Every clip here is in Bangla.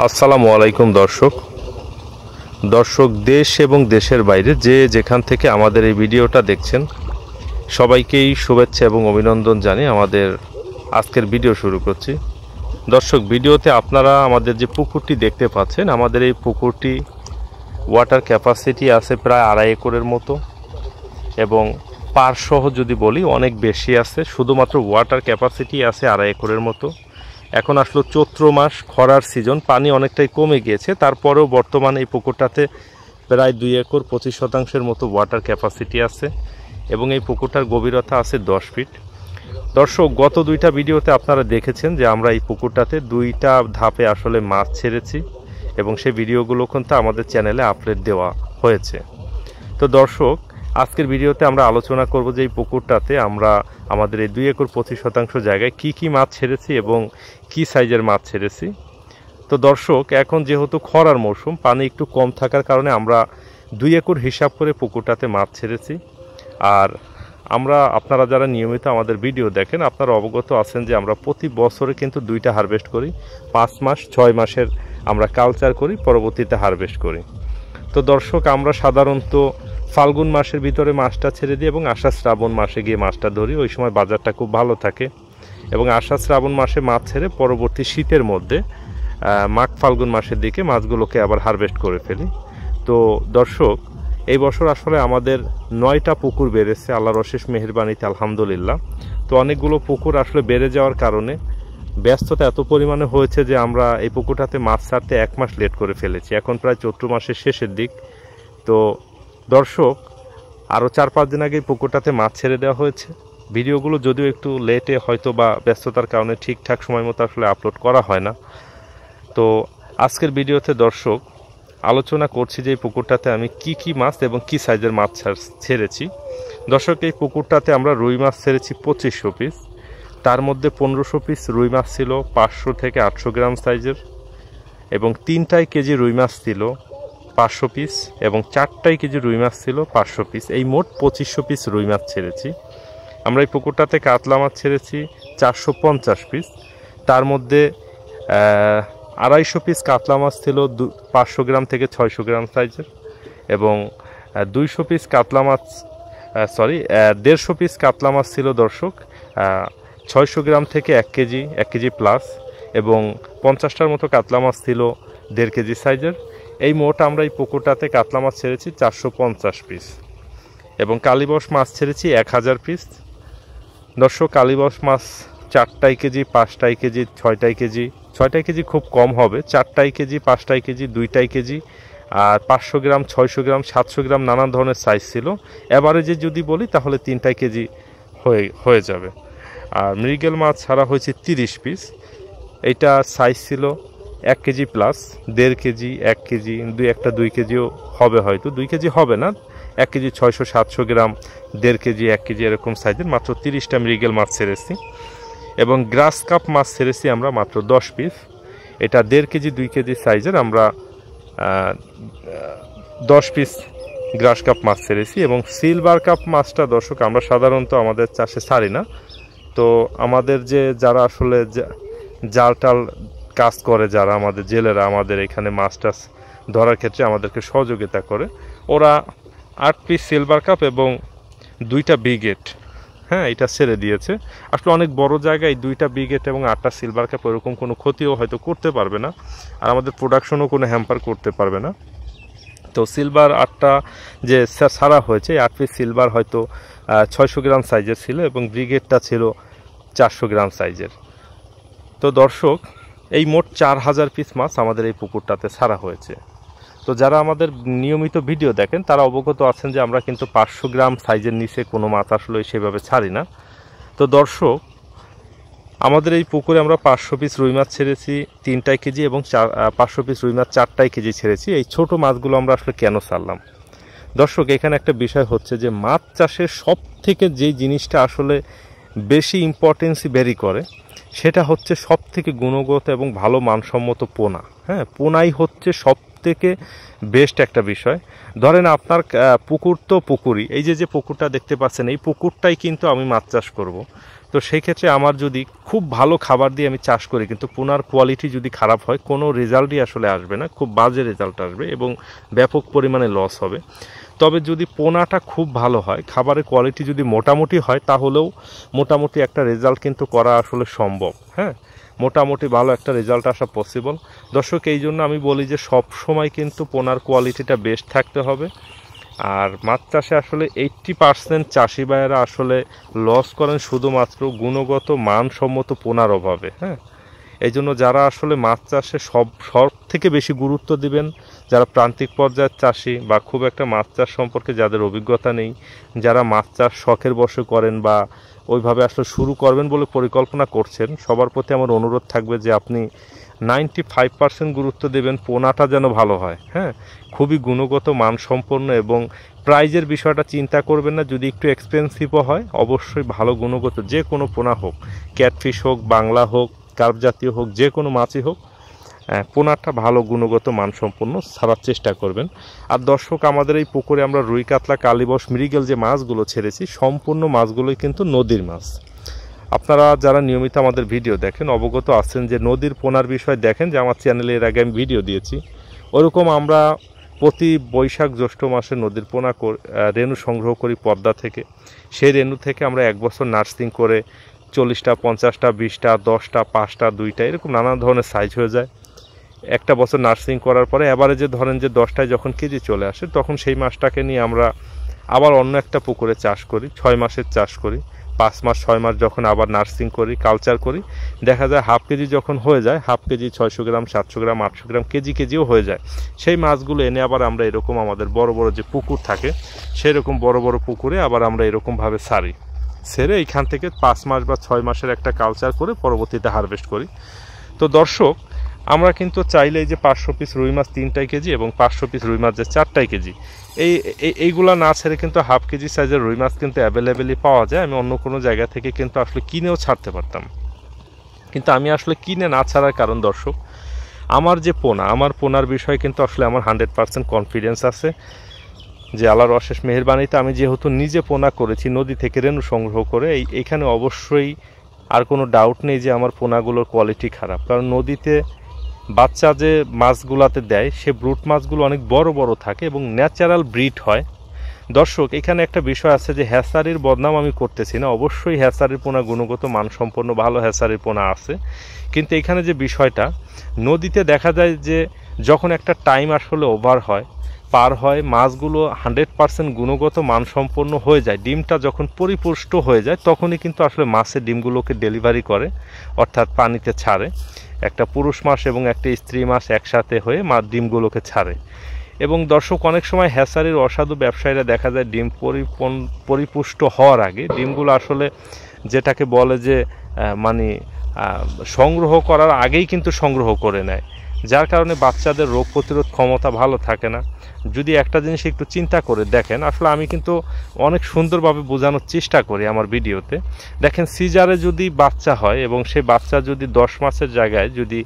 আসসালামু আলাইকুম দর্শক দেশ এবং দেশের বাইরে যে যেখান থেকে আমাদের এই ভিডিওটা দেখছেন সবাইকেই শুভেচ্ছা এবং অভিনন্দন জানিয়ে আমাদের আজকের ভিডিও শুরু করছি। দর্শক, ভিডিওতে আপনারা আমাদের যে পুকুরটি দেখতে পাচ্ছেন, আমাদের এই পুকুরটি ওয়াটার ক্যাপাসিটি আছে প্রায় 2.5 একরের মতো এবং পারসহ যদি বলি অনেক বেশি আছে। শুধুমাত্র ওয়াটার ক্যাপাসিটি আছে 2.5 একরের মতো। এখন আসলো চৈত্র মাস, খরার সিজন, পানি অনেকটাই কমে গিয়েছে। তারপরেও বর্তমানে এই পুকুরটাতে প্রায় 2 একর 25% মতো ওয়াটার ক্যাপাসিটি আছে এবং এই পুকুরটার গভীরতা আছে 10 ফিট। দর্শক, গত 2টা ভিডিওতে আপনারা দেখেছেন যে আমরা এই পুকুরটাতে 2টা ধাপে আসলে মাছ ছেড়েছি এবং সেই ভিডিওগুলো কিন্তু আমাদের চ্যানেলে আপলোড দেওয়া হয়েছে। তো দর্শক, আজকের ভিডিওতে আমরা আলোচনা করব যে এই পুকুরটাতে আমরা আমাদের এই 2 একর 25% জায়গায় কি মাছ ছেড়েছি এবং কি সাইজের মাছ ছেড়েছি। তো দর্শক, এখন যেহেতু খরার মৌসুম, পানি একটু কম থাকার কারণে আমরা 2 একর হিসাব করে পুকুরটাতে মাছ ছেড়েছি। আর আপনারা যারা নিয়মিত আমাদের ভিডিও দেখেন, আপনারা অবগত আছেন যে আমরা প্রতি বছরে কিন্তু 2টা হারভেস্ট করি। 5 মাস 6 মাসের আমরা কালচার করি, পরবর্তীতে হারভেস্ট করি। তো দর্শক, আমরা সাধারণত ফাল্গুন মাসের ভিতরে মাছটা ছেড়ে দিই এবং আষাঢ় শ্রাবণ মাসে গিয়ে মাছটা ধরি। ওই সময় বাজারটা খুব ভালো থাকে এবং আষাঢ় শ্রাবণ মাসে মাছ ছেড়ে পরবর্তী শীতের মধ্যে মাঘ ফাল্গুন মাসের দিকে মাছগুলোকে আবার হারভেস্ট করে ফেলি। তো দর্শক, এই বছর আসলে আমাদের 9টা পুকুর বেড়েছে আল্লাহর অশেষ মেহেরবানিতে, আলহামদুলিল্লাহ। তো অনেকগুলো পুকুর আসলে বেড়ে যাওয়ার কারণে ব্যস্ততা এত পরিমাণে হয়েছে যে আমরা এই পুকুরটাতে মাছ ছাড়তে 1 মাস লেট করে ফেলেছি। এখন প্রায় চৈত্র মাসের শেষের দিক। তো দর্শক, আরও 4-5 দিন আগে পুকুরটাতে মাছ ছেড়ে দেওয়া হয়েছে। ভিডিওগুলো যদিও একটু লেটে হয়তো বা ব্যস্ততার কারণে ঠিকঠাক সময় মতো আসলে আপলোড করা হয় না। তো আজকের ভিডিওতে দর্শক আলোচনা করছি যে এই পুকুরটাতে আমি কি মাছ এবং কি সাইজের মাছ ছেড়েছি। দর্শক, এই পুকুরটাতে আমরা রুই মাছ ছেড়েছি 2500 পিস। তার মধ্যে 1500 পিস রুই মাছ ছিল 500 থেকে 800 গ্রাম সাইজের এবং 3 কেজি রুই মাছ ছিল 500 পিস এবং 4 কেজি রুই মাছ ছিল 500 পিস। এই মোট 2500 পিস রুই মাছ ছেড়েছি। আমরা এই পুকুরটাতে কাতলা মাছ ছেড়েছি 450 পিস। তার মধ্যে 250 পিস কাতলা মাছ ছিল 500 গ্রাম থেকে 600 গ্রাম সাইজের এবং 200 পিস কাতলা মাছ 150 পিস কাতলা মাছ ছিল দর্শক 600 গ্রাম থেকে 1 কেজি প্লাস এবং 50টার মতো কাতলা মাছ ছিল 1.5 কেজি সাইজের। এই মোট আমরা এই পুকুরটাতে কাতলা মাছ ছেড়েছি 450 পিস এবং কালীবস মাছ ছেড়েছি 1000 পিস। দর্শক, কালীবস মাছ 4 কেজি 5 কেজি 6 কেজি 6 কেজি খুব কম হবে, 4 কেজি 5 কেজি 2 কেজি আর 500 গ্রাম 600 গ্রাম 700 গ্রাম নানান ধরনের সাইজ ছিল। এভারেজে যদি বলি তাহলে 3 কেজি হয়ে যাবে। আর মৃগেল মাছ ছাড়া হয়েছে 30 পিস। এইটা সাইজ ছিল 1 কেজি প্লাস 1.5 কেজি 1 কেজি 2 কেজিও হবে, হয়তো 2 কেজি হবে না, 1 কেজি 600-700 গ্রাম 1.5 কেজি 1 কেজি এরকম সাইজের মাত্র 30টা মৃগেল মাছ ছেড়েছি এবং গ্রাস কাপ মাছ ছেড়েছি আমরা মাত্র 10 পিস। এটা 1.5 কেজি 2 কেজি সাইজের আমরা 10 পিস গ্রাস কাপ মাছ ছেড়েছি এবং সিলভার কাপ মাছটা দর্শক আমরা সাধারণত আমাদের চাষে ছাড়ি না। তো আমাদের যারা আসলে জাল কাজ করে, যারা আমাদের জেলেরা আমাদের এখানে মাছ টাছ ধরার ক্ষেত্রে আমাদেরকে সহযোগিতা করে, ওরা 8 পিস সিলভার কাপ এবং 2টা বিগেট এটা ছেড়ে দিয়েছে। আসলে অনেক বড় জায়গায় 2টা বিগেট এবং 8টা সিলভার কাপ এরকম কোনো ক্ষতিও হয়তো করতে পারবে না আর আমাদের প্রোডাকশনও কোনো হ্যাম্পার করতে পারবে না। তো সিলভার 8টা যে ছাড়া হয়েছে, 8 পিস সিলভার হয়তো 600 গ্রাম সাইজের ছিল এবং ব্রিগেডটা ছিল 400 গ্রাম সাইজের। তো দর্শক, এই মোট 4000 পিস মাছ আমাদের এই পুকুরটাতে ছাড়া হয়েছে। তো যারা আমাদের নিয়মিত ভিডিও দেখেন তারা অবগত আছেন যে আমরা কিন্তু 500 গ্রাম সাইজের নিচে কোনো মাছ আসলে সেভাবে ছাড়ি না। তো দর্শক, আমাদের এই পুকুরে আমরা 500 পিস রুই মাছ ছেড়েছি 3 কেজি এবং 500 পিস রুই মাছ 4 কেজি ছেড়েছি। এই ছোট মাছগুলো আমরা আসলে কেন ছাড়লাম? দর্শক, এখানে একটা বিষয় হচ্ছে যে মাছ চাষের সব থেকে যেই জিনিসটা আসলে বেশি ইম্পর্টেন্সই ভ্যারি করে সেটা হচ্ছে সব থেকে গুণগত এবং ভালো মানসম্মত পোনা। পোনাই হচ্ছে সব থেকে বেস্ট একটা বিষয়। ধরেন আপনার পুকুর তো পুকুরই, এই যে পুকুরটা দেখতে পাচ্ছেন এই পুকুরটাই কিন্তু আমি মাছ চাষ করব। তো তো সেই ক্ষেত্রে আমার যদি খুব ভালো খাবার দিয়ে আমি চাষ করি কিন্তু পোনার কোয়ালিটি যদি খারাপ হয় কোনো রেজাল্টই আসলে আসবে না, খুব বাজে রেজাল্ট আসবে এবং ব্যাপক পরিমাণে লস হবে। তবে যদি পোনাটা খুব ভালো হয়, খাবারের কোয়ালিটি যদি মোটামুটি হয়, তাহলেও মোটামুটি একটা রেজাল্ট কিন্তু করা আসলে সম্ভব। হ্যাঁ, মোটামুটি ভালো একটা রেজাল্ট আসা পসিবল। দর্শক, এই জন্য আমি বলি যে সব সময় কিন্তু পোনার কোয়ালিটিটা বেস্ট থাকতে হবে। আর মাছ চাষে আসলে 80% চাষি ভাইয়েরা আসলে লস করেন শুধুমাত্র গুণগত মানসম্মত পোনার অভাবে। হ্যাঁ, এই জন্য যারা আসলে মাছ চাষে সব থেকে বেশি গুরুত্ব দিবেন, যারা প্রান্তিক পর্যায়ের চাষি বা খুব একটা মাছ চাষ সম্পর্কে যাদের অভিজ্ঞতা নেই, যারা মাছ চাষ শখের বশে করেন বা ওইভাবে আসলে শুরু করবেন বলে পরিকল্পনা করছেন, সবার প্রতি আমার অনুরোধ থাকবে যে আপনি 95% গুরুত্ব দেবেন পোনাটা যেন ভালো হয়। হ্যাঁ, খুবই গুণগত মানসম্পন্ন এবং প্রাইজের বিষয়টা চিন্তা করবেন না। যদি একটু এক্সপেন্সিভও হয়, অবশ্যই ভালো গুণগত যে কোনো পোনা হোক, ক্যাটফিশ হোক, বাংলা হোক, কার্প জাতীয় হোক, যে কোনো মাছই হোক, পোনাটা ভালো গুণগত মানসম্পন্ন ছাড়ার চেষ্টা করবেন। আর দর্শক, আমাদের এই পুকুরে আমরা রুই, কাতলা, কালীবস, মৃগেল যে মাছগুলো ছেড়েছি, সম্পূর্ণ মাছগুলোই কিন্তু নদীর মাছ। আপনারা যারা নিয়মিত আমাদের ভিডিও দেখেন অবগত আছেন যে নদীর পোনার বিষয় দেখেন যে আমার চ্যানেলে এর আগে আমি ভিডিও দিয়েছি। ওরকম আমরা প্রতি বৈশাখ জ্যৈষ্ঠ মাসে নদীর পোনা রেণু সংগ্রহ করি পদ্মা থেকে। সেই রেণু থেকে আমরা 1 বছর নার্সিং করে 40টা, 50টা, 20টা, 10টা, 5টা, 2টা এরকম নানা ধরনের সাইজ হয়ে যায়। একটা বছর নার্সিং করার পরে এভারেজে ধরেন যে 10টায় যখন কেজি চলে আসে, তখন সেই মাছটাকে নিয়ে আমরা আবার অন্য একটা পুকুরে চাষ করি, 6 মাসের চাষ করি। 5 মাস 6 মাস যখন আবার নার্সিং করি, কালচার করি, দেখা যায় হাফ কেজি যখন হয়ে যায়, হাফ কেজি 600 গ্রাম, 700 গ্রাম, 800 গ্রাম, কেজিও হয়ে যায়। সেই মাছগুলো এনে আবার আমরা এরকম আমাদের বড় বড় যে পুকুর থাকে, সেই রকম বড় বড় পুকুরে আবার আমরা এরকমভাবে ছাড়ি। ছেড়ে এইখান থেকে 5 মাস বা 6 মাসের একটা কালচার করে পরবর্তীতে হারভেস্ট করি। তো দর্শক, আমরা কিন্তু চাইলে যে 500 পিস রুই মাছ 3টাই কেজি এবং 500 পিস রুই মাছ যে 4টাই কেজি, এইগুলা না ছেড়ে কিন্তু হাফ কেজি সাইজের রুই মাছ কিন্তু অ্যাভেলেবেলই পাওয়া যায়। আমি অন্য কোনো জায়গা থেকে কিন্তু আসলে কিনেও ছাড়তে পারতাম, কিন্তু আমি আসলে কিনে না ছাড়ার কারণ দর্শক, আমার যে পোনা, আমার পোনার বিষয়ে কিন্তু আসলে আমার 100% কনফিডেন্স আছে যে আল্লাহর অশেষ মেহেরবানিতে আমি যেহেতু নিজে পোনা করেছি নদী থেকে রেণু সংগ্রহ করে, এইখানে অবশ্যই আর কোনো ডাউট নেই যে আমার পোনাগুলোর কোয়ালিটি খারাপ। কারণ নদীতে বাচ্চা যে মাছগুলাতে দেয়, সে ব্রুট মাছগুলো অনেক বড় বড় থাকে এবং ন্যাচারাল ব্রিড হয়। দর্শক, এখানে একটা বিষয় আছে যে হ্যাচারির বদনাম আমি করতেছি না, অবশ্যই হ্যাচারির পোনা গুণগত মানসম্পন্ন ভালো হ্যাচারির পোনা আছে। কিন্তু এখানে যে বিষয়টা, নদীতে দেখা যায় যে যখন একটা টাইম আসলে ওভার হয়, পার হয়, মাছগুলো 100% গুণগত মানসম্পন্ন হয়ে যায়, ডিমটা যখন পরিপুষ্ট হয়ে যায়, তখনই কিন্তু আসলে মাছের ডিমগুলোকে ডেলিভারি করে, অর্থাৎ পানিতে ছাড়ে। একটা পুরুষ মাছ এবং একটা স্ত্রী মাছ একসাথে হয়ে ডিমগুলোকে ছাড়ে। এবং দর্শক, অনেক সময় হ্যাচারির অসাধু ব্যবসায়ীরা দেখা যায় ডিম পরিপুষ্ট হওয়ার আগে ডিমগুলো আসলে যেটাকে বলে যে মানে সংগ্রহ করার আগেই কিন্তু সংগ্রহ করে নেয়, যার কারণে বাচ্চাদের রোগ প্রতিরোধ ক্ষমতা ভালো থাকে না। যদি একটা জিনিস একটু চিন্তা করে দেখেন, আসলে আমি কিন্তু অনেক সুন্দরভাবে বোঝানোর চেষ্টা করি আমার ভিডিওতে। দেখেন, সিজারে যদি বাচ্চা হয় এবং সেই বাচ্চা যদি 10 মাসের জায়গায় যদি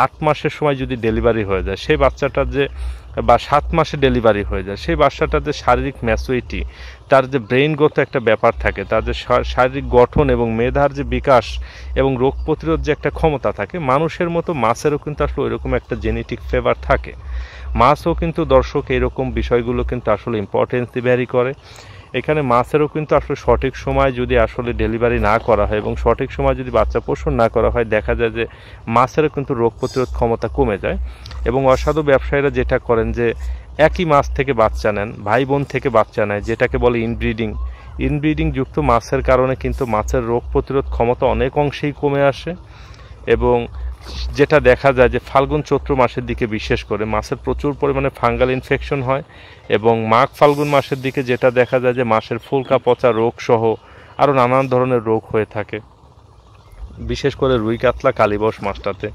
8 মাসের সময় যদি ডেলিভারি হয়ে যায়, সেই বাচ্চাটার যে বা 7 মাসে ডেলিভারি হয়ে যায়, সেই বাচ্চাটার যে শারীরিক ম্যাচুরিটি, তার যে ব্রেইনগত একটা ব্যাপার থাকে, তার যে শারীরিক গঠন এবং মেধার যে বিকাশ এবং রোগ প্রতিরোধ যে একটা ক্ষমতা থাকে, মানুষের মতো মাছেরও কিন্তু আসলে ওইরকম একটা জেনেটিক ফেভার থাকে। মাছও কিন্তু দর্শক এরকম বিষয়গুলো কিন্তু আসলে ইম্পর্টেন্স ভ্যারি করে। এখানে মাছেরও কিন্তু আসলে সঠিক সময় যদি আসলে ডেলিভারি না করা হয় এবং সঠিক সময় যদি বাচ্চা পোষণ না করা হয়, দেখা যায় যে মাছেরও কিন্তু রোগ প্রতিরোধ ক্ষমতা কমে যায়। এবং অসাধু ব্যবসায়ীরা যেটা করেন যে একই মাছ থেকে বাচ্চা নেন, ভাই বোন থেকে বাচ্চা নেয়, যেটাকে বলে ইনব্রিডিং যুক্ত মাছের কারণে কিন্তু মাছের রোগ প্রতিরোধ ক্ষমতা অনেক অংশেই কমে আসে। এবং যেটা দেখা যায় যে ফাল্গুন চৈত্র মাসের দিকে বিশেষ করে মাছের প্রচুর পরিমাণে ফাঙ্গাল ইনফেকশন হয় এবং মাঘ ফাল্গুন মাসের দিকে যেটা দেখা যায় যে মাছের ফুলকা পচা রোগ সহ আরও নানান ধরনের রোগ হয়ে থাকে, বিশেষ করে রুই, কাতলা, কালীবস মাছটাতে।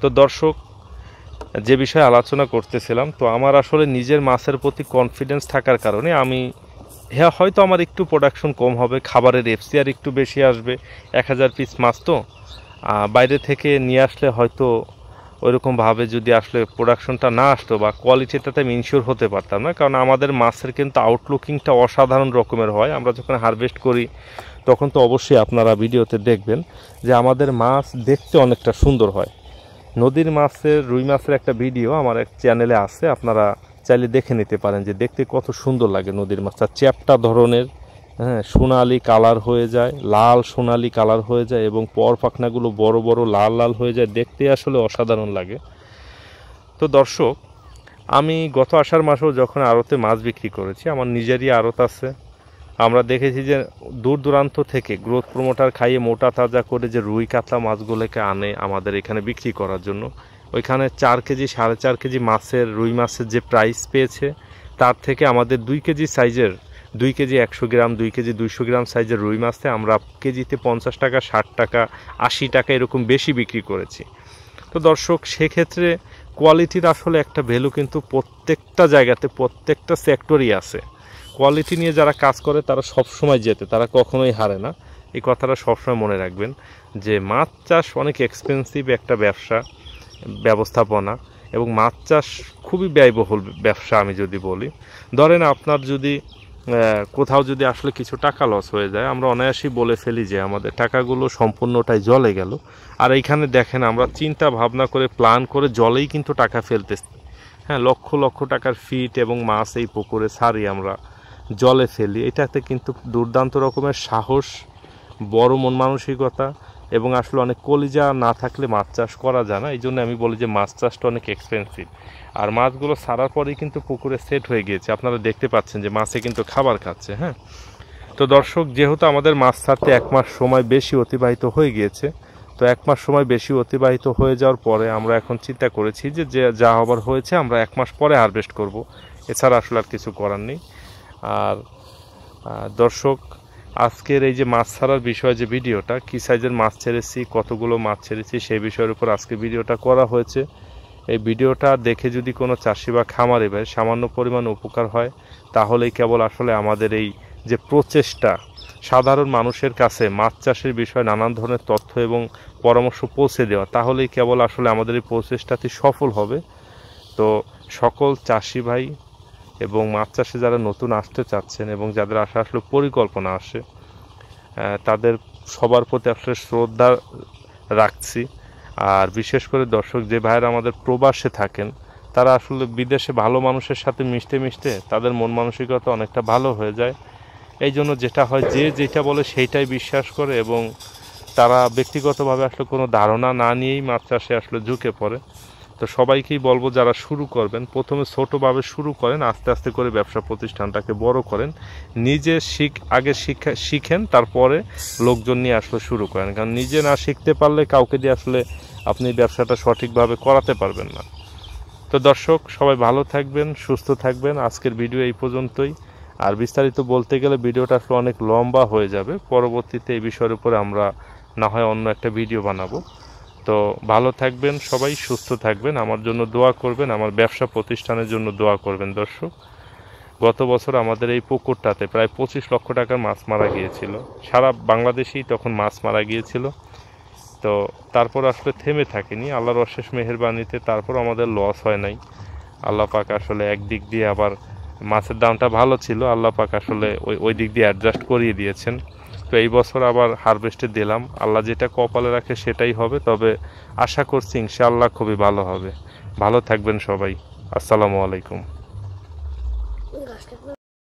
তো দর্শক, যে বিষয়ে আলোচনা করতেছিলাম, তো আমার আসলে নিজের মাছের প্রতি কনফিডেন্স থাকার কারণে আমি হয়তো আমার একটু প্রোডাকশন কম হবে, খাবারের এফসিআর একটু বেশি আসবে। 1000 পিস মাছ তো বাইরে থেকে নিয়ে আসলে হয়তো ওইরকমভাবে যদি আসলে প্রোডাকশনটা না আসতো বা কোয়ালিটিটাতে আমি ইনশিওর হতে পারতাম না, কারণ আমাদের মাছের কিন্তু আউটলুকিংটা অসাধারণ রকমের হয়। আমরা যখন হারভেস্ট করি তখন তো অবশ্যই আপনারা ভিডিওতে দেখবেন যে আমাদের মাছ দেখতে অনেকটা সুন্দর হয়। নদীর মাছের, রুই মাছের একটা ভিডিও আমার এক চ্যানেলে আছে, আপনারা চাইলে দেখে নিতে পারেন যে দেখতে কত সুন্দর লাগে নদীর মাছটা। চ্যাপ্টা ধরনের, হ্যাঁ, সোনালি কালার হয়ে যায়, লাল সোনালি কালার হয়ে যায় এবং পর পাখনাগুলো বড় বড় লাল লাল হয়ে যায়, দেখতে আসলে অসাধারণ লাগে। তো দর্শক, আমি গত আষাঢ় মাসেও যখন আড়তে মাছ বিক্রি করেছি, আমার নিজেরই আড়ত আছে, আমরা দেখেছি যে দূর দূরান্ত থেকে গ্রোথ প্রমোটার খাইয়ে মোটা তাজা করে যে রুই কাতলা মাছগুলোকে আনে আমাদের এখানে বিক্রি করার জন্য, ওইখানে 4 কেজি 4.5 কেজি মাছের, রুই মাছের যে প্রাইস পেয়েছে তার থেকে আমাদের 2 কেজি সাইজের, 2 কেজি 100 গ্রাম, 2 কেজি 200 গ্রাম সাইজের রুই মাছে আমরা কেজিতে 50 টাকা, 60 টাকা, 80 টাকা এরকম বেশি বিক্রি করেছি। তো দর্শক, সেক্ষেত্রে কোয়ালিটির আসলে একটা ভ্যালু কিন্তু প্রত্যেকটা জায়গাতে, প্রত্যেকটা সেক্টরই আছে। কোয়ালিটি নিয়ে যারা কাজ করে তারা সবসময় জেতে, তারা কখনোই হারে না। এই কথাটা সবসময় মনে রাখবেন যে মাছ চাষ অনেক এক্সপেন্সিভ একটা ব্যবস্থাপনা, এবং মাছ চাষ খুবই ব্যয়বহুল ব্যবসা। আমি যদি বলি, ধরেন আপনার যদি কোথাও যদি আসলে কিছু টাকা লস হয়ে যায়, আমরা অনায়াসেই বলে ফেলি যে আমাদের টাকাগুলো সম্পূর্ণটাই জলে গেল। আর এইখানে দেখেন আমরা চিন্তা ভাবনা করে প্ল্যান করে জলেই কিন্তু টাকা ফেলতেছি, হ্যাঁ, লক্ষ লক্ষ টাকার ফিট এবং মাছ এই পুকুরে ছাড়ি আমরা জলে ফেলি। এটাতে কিন্তু দুর্দান্ত রকমের সাহস, বড় মন মানসিকতা এবং আসলে অনেক কলিজা না থাকলে মাছ চাষ করা যায় না। এই জন্য আমি বলি যে মাছ চাষটা অনেক এক্সপেন্সিভ। আর মাছগুলো ছাড়ার পরেই কিন্তু পুকুরে সেট হয়ে গিয়েছে, আপনারা দেখতে পাচ্ছেন যে মাছে কিন্তু খাবার খাচ্ছে। হ্যাঁ, তো দর্শক, যেহেতু আমাদের মাছ ছাড়তে 1 মাস সময় বেশি অতিবাহিত হয়ে গিয়েছে, তো 1 মাস সময় বেশি অতিবাহিত হয়ে যাওয়ার পরে আমরা এখন চিন্তা করেছি যে যা হবার হয়েছে আমরা 1 মাস পরে হারভেস্ট করব, এছাড়া আসলে আর কিছু করার নেই। আর দর্শক, আজকের এই যে মাছ ছাড়ার বিষয়ে যে ভিডিওটা, কী সাইজের মাছ ছেড়েছি, কতগুলো মাছ ছেড়েছি, সেই বিষয়ের উপর আজকে ভিডিওটা করা হয়েছে। এই ভিডিওটা দেখে যদি কোনো চাষি বা খামারি ভাই সামান্য পরিমাণ উপকার হয়, তাহলেই কেবল আসলে আমাদের এই যে প্রচেষ্টা সাধারণ মানুষের কাছে মাছ চাষের বিষয়ে নানান ধরনের তথ্য এবং পরামর্শ পৌঁছে দেওয়া, তাহলেই কেবল আসলে আমাদের এই প্রচেষ্টাটি সফল হবে। তো সকল চাষি ভাই এবং মাছ চাষে যারা নতুন আসতে চাচ্ছেন এবং যাদের আসলে পরিকল্পনা আসে, তাদের সবার প্রতি আসলে শ্রদ্ধা রাখছি। আর বিশেষ করে দর্শক, যে ভাইয়েরা আমাদের প্রবাসে থাকেন, তারা আসলে বিদেশে ভালো মানুষের সাথে মিশতে মিশতে তাদের মন মানসিকতা অনেকটা ভালো হয়ে যায়। এই জন্য যেটা হয়, যে যেটা বলে সেইটাই বিশ্বাস করে এবং তারা ব্যক্তিগতভাবে আসলে কোনো ধারণা না নিয়েই মাছ চাষে আসলে ঝুঁকে পড়ে। তো সবাইকেই বলবো, যারা শুরু করবেন, প্রথমে ছোটোভাবে শুরু করেন, আস্তে আস্তে করে ব্যবসা প্রতিষ্ঠানটাকে বড় করেন, নিজে আগে শিখেন, তারপরে লোকজন নিয়ে আসলে শুরু করেন। কারণ নিজে না শিখতে পারলে কাউকে দিয়ে আসলে আপনি ব্যবসাটা সঠিকভাবে করাতে পারবেন না। তো দর্শক, সবাই ভালো থাকবেন, সুস্থ থাকবেন। আজকের ভিডিও এই পর্যন্তই। আর বিস্তারিত বলতে গেলে ভিডিওটা আসলে অনেক লম্বা হয়ে যাবে, পরবর্তীতে এই বিষয়ের উপরে আমরা না হয় অন্য একটা ভিডিও বানাবো। তো ভালো থাকবেন সবাই, সুস্থ থাকবেন, আমার জন্য দোয়া করবেন, আমার ব্যবসা প্রতিষ্ঠানের জন্য দোয়া করবেন। দর্শক, গত বছর আমাদের এই পুকুরটাতে প্রায় 25 লক্ষ টাকার মাছ মারা গিয়েছিল, সারা বাংলাদেশেই তখন মাছ মারা গিয়েছিল। তো তারপর আসলে থেমে থাকেনি, আল্লাহর অশেষ মেহেরবানিতে তারপর আমাদের লস হয় নাই। আল্লাহ পাক আসলে একদিক দিয়ে আবার মাছের দামটা ভালো ছিল, আল্লাহ পাক আসলে ওই দিক দিয়ে অ্যাডজাস্ট করিয়ে দিয়েছেন। তো এই বছর আবার হারভেস্টে দিলাম, আল্লাহ যেটা কপালে রাখে সেটাই হবে। তবে আশা করছি ইনশাআল্লাহ খুবই ভালো হবে। ভালো থাকবেন সবাই, আসসালামু আলাইকুম।